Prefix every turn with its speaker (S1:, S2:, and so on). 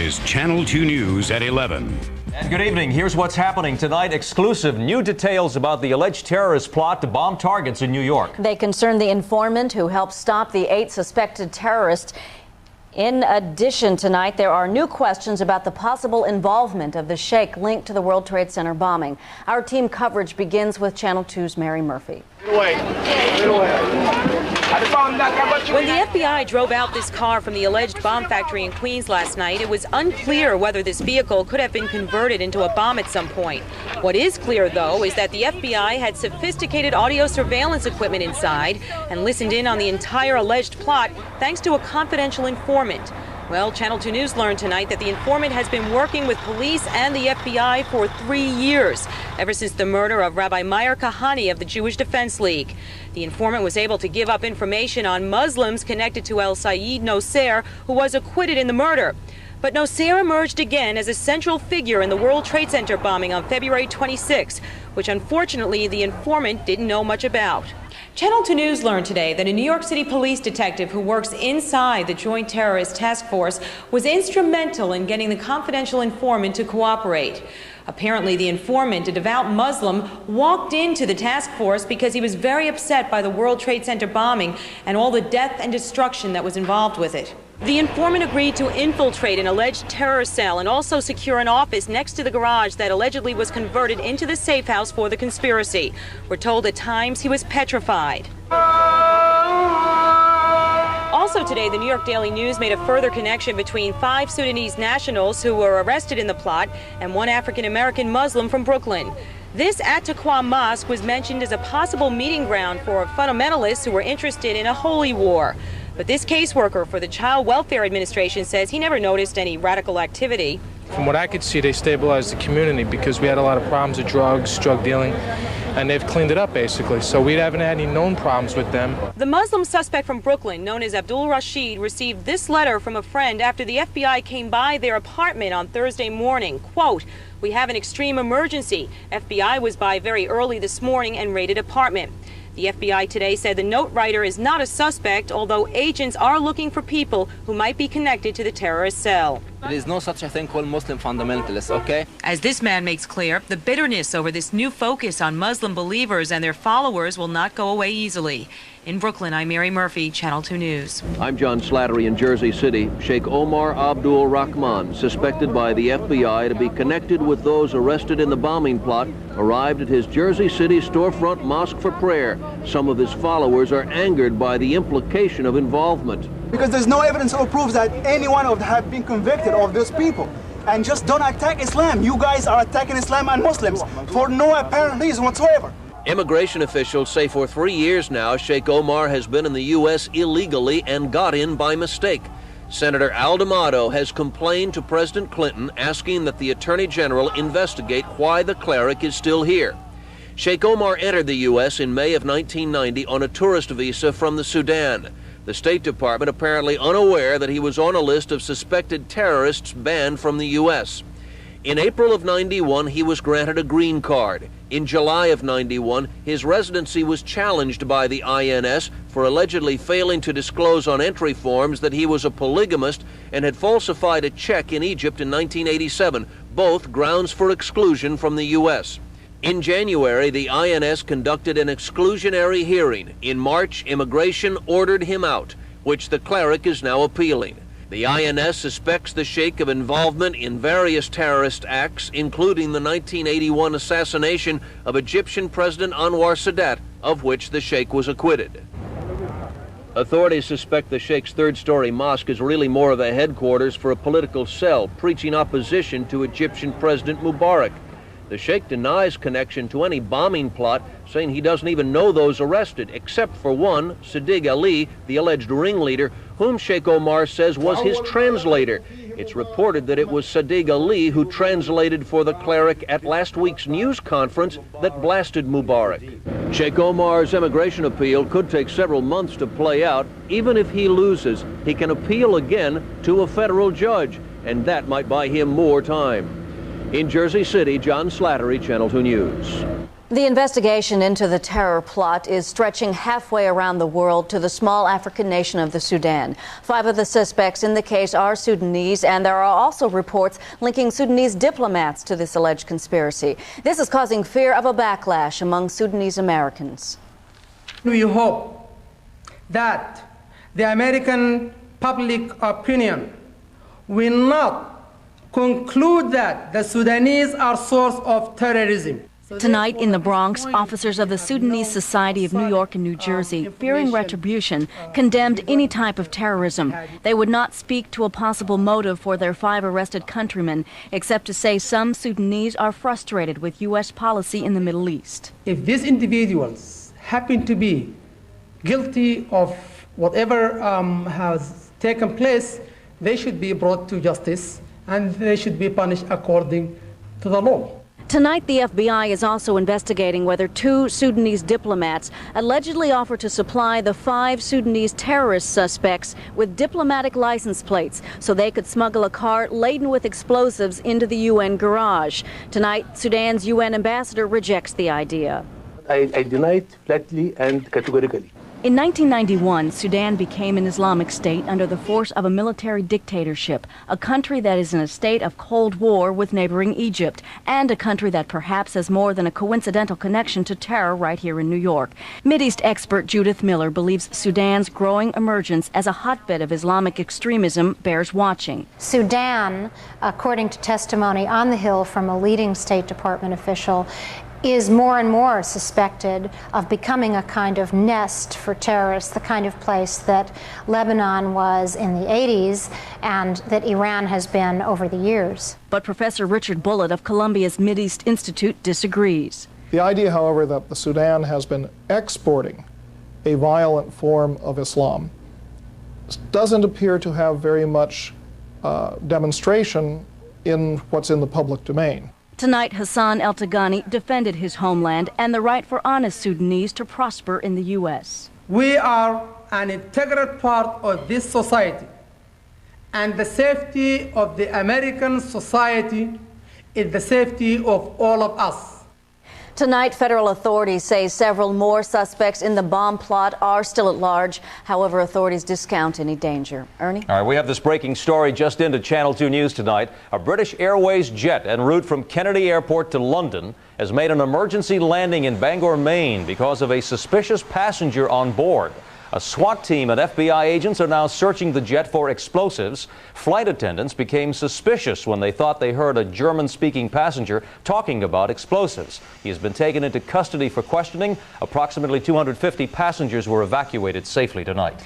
S1: is Channel 2 News at 11.
S2: And good evening. Here's what's happening tonight. Exclusive new details about the alleged terrorist plot to bomb targets in New York.
S3: They concern the informant who helped stop the 8 suspected terrorists. In addition, tonight, there are new questions about the possible involvement of the Sheikh linked to the World Trade Center bombing. Our team coverage begins with Channel 2's Mary Murphy.
S4: When the FBI drove out this car from the alleged bomb factory in Queens last night, it was unclear whether this vehicle could have been converted into a bomb at some point. What is clear, though, is that the FBI had sophisticated audio surveillance equipment inside and listened in on the entire alleged plot thanks to a confidential informant. Well, Channel 2 News learned tonight that the informant has been working with police and the FBI for 3 years, ever since the murder of Rabbi Meir Kahane of the Jewish Defense League. The informant was able to give up information on Muslims connected to El Sayed Nosair, who was acquitted in the murder. But Nosair emerged again as a central figure in the World Trade Center bombing on February 26, which unfortunately the informant didn't know much about. Channel 2 News learned today that a New York City police detective who works inside the Joint Terrorist Task Force was instrumental in getting the confidential informant to cooperate. Apparently, the informant, a devout Muslim, walked into the task force because he was very upset by the World Trade Center bombing and all the death and destruction that was involved with it. The informant agreed to infiltrate an alleged terror cell and also secure an office next to the garage that allegedly was converted into the safe house for the conspiracy. We're told at times he was petrified. Also today, the New York Daily News made a further connection between 5 Sudanese nationals who were arrested in the plot and 1 African-American Muslim from Brooklyn. This At-Taqwa Mosque was mentioned as a possible meeting ground for fundamentalists who were interested in a holy war. But this caseworker for the Child Welfare Administration says he never noticed any radical activity.
S5: From what I could see, they stabilized the community because we had a lot of problems with drugs, drug dealing, and they've cleaned it up basically. So we haven't had any known problems with them.
S4: The Muslim suspect from Brooklyn, known as Abdul Rashid, received this letter from a friend after the FBI came by their apartment on Thursday morning. Quote, "We have an extreme emergency. FBI was by very early this morning and raided apartment." The FBI today said the note writer is not a suspect, although agents are looking for people who might be connected to the terrorist cell.
S6: There is no such a thing called Muslim fundamentalists, okay?
S4: As this man makes clear, the bitterness over this new focus on Muslim believers and their followers will not go away easily. In Brooklyn, I'm Mary Murphy, Channel 2 News.
S7: I'm John Slattery in Jersey City. Sheikh Omar Abdul Rahman, suspected by the FBI to be connected with those arrested in the bombing plot, arrived at his Jersey City storefront mosque for prayer. Some of his followers are angered by the implication of involvement.
S8: Because there's no evidence or proof that any one of them have been convicted of those people. And just don't attack Islam. You guys are attacking Islam and Muslims for no apparent reason whatsoever.
S7: Immigration officials say for 3 years now, Sheikh Omar has been in the U.S. illegally and got in by mistake. Senator Al D'Amato has complained to President Clinton, asking that the Attorney General investigate why the cleric is still here. Sheikh Omar entered the U.S. in May of 1990 on a tourist visa from the Sudan. The State Department apparently unaware that he was on a list of suspected terrorists banned from the U.S. In April of 91, he was granted a green card. In July of 91, his residency was challenged by the INS for allegedly failing to disclose on entry forms that he was a polygamist and had falsified a check in Egypt in 1987, both grounds for exclusion from the U.S. In January, the INS conducted an exclusionary hearing. In March, immigration ordered him out, which the cleric is now appealing. The INS suspects the Sheikh of involvement in various terrorist acts, including the 1981 assassination of Egyptian President Anwar Sadat, of which the Sheikh was acquitted. Authorities suspect the Sheikh's third-story mosque is really more of a headquarters for a political cell preaching opposition to Egyptian President Mubarak. The Sheikh denies connection to any bombing plot, saying he doesn't even know those arrested, except for one, Sadiq Ali, the alleged ringleader, whom Sheikh Omar says was his translator. It's reported that it was Sadiq Ali who translated for the cleric at last week's news conference that blasted Mubarak. Sheikh Omar's immigration appeal could take several months to play out. Even if he loses, he can appeal again to a federal judge, and that might buy him more time. In Jersey City, John Slattery, Channel 2 News.
S3: The investigation into the terror plot is stretching halfway around the world to the small African nation of the Sudan. 5 of the suspects in the case are Sudanese, and there are also reports linking Sudanese diplomats to this alleged conspiracy. This is causing fear of a backlash among Sudanese Americans.
S9: We hope that the American public opinion will not conclude that the Sudanese are source of terrorism.
S10: Tonight in the Bronx, officers of the Sudanese Society of New York and New Jersey, fearing retribution, condemned any type of terrorism. They would not speak to a possible motive for their 5 arrested countrymen, except to say some Sudanese are frustrated with U.S. policy in the Middle East.
S9: If these individuals happen to be guilty of whatever has taken place, they should be brought to justice and they should be punished according to the law.
S3: Tonight, the FBI is also investigating whether 2 Sudanese diplomats allegedly offered to supply the 5 Sudanese terrorist suspects with diplomatic license plates so they could smuggle a car laden with explosives into the UN garage. Tonight, Sudan's UN ambassador rejects the idea.
S11: I deny it flatly and categorically.
S10: In 1991, Sudan became an Islamic state under the force of a military dictatorship, a country that is in a state of Cold War with neighboring Egypt, and a country that perhaps has more than a coincidental connection to terror right here in New York. Mideast expert Judith Miller believes Sudan's growing emergence as a hotbed of Islamic extremism bears watching.
S12: Sudan, according to testimony on the Hill from a leading State Department official, is more and more suspected of becoming a kind of nest for terrorists, the kind of place that Lebanon was in the 80s and that Iran has been over the years.
S10: But Professor Richard Bullitt of Columbia's Mideast Institute disagrees.
S13: The idea, however, that the Sudan has been exporting a violent form of Islam doesn't appear to have very much demonstration in what's in the public domain.
S10: Tonight, Hassan El-Tagani defended his homeland and the right for honest Sudanese to prosper in the U.S.
S9: We are an integral part of this society, and the safety of the American society is the safety of all of us.
S3: Tonight, federal authorities say several more suspects in the bomb plot are still at large. However, authorities discount any danger. Ernie?
S2: All right, we have this breaking story just into Channel 2 News tonight. A Britsh Airways jet en route from Kennedy Airport to London has made an emergency landing in Bangor, Maine because of a suspicious passenger on board. A SWAT team and FBI agents are now searching the jet for explosives. Flight attendants became suspicious when they thought they heard a German-speaking passenger talking about explosives. He has been taken into custody for questioning. Approximately 250 passengers were evacuated safely tonight.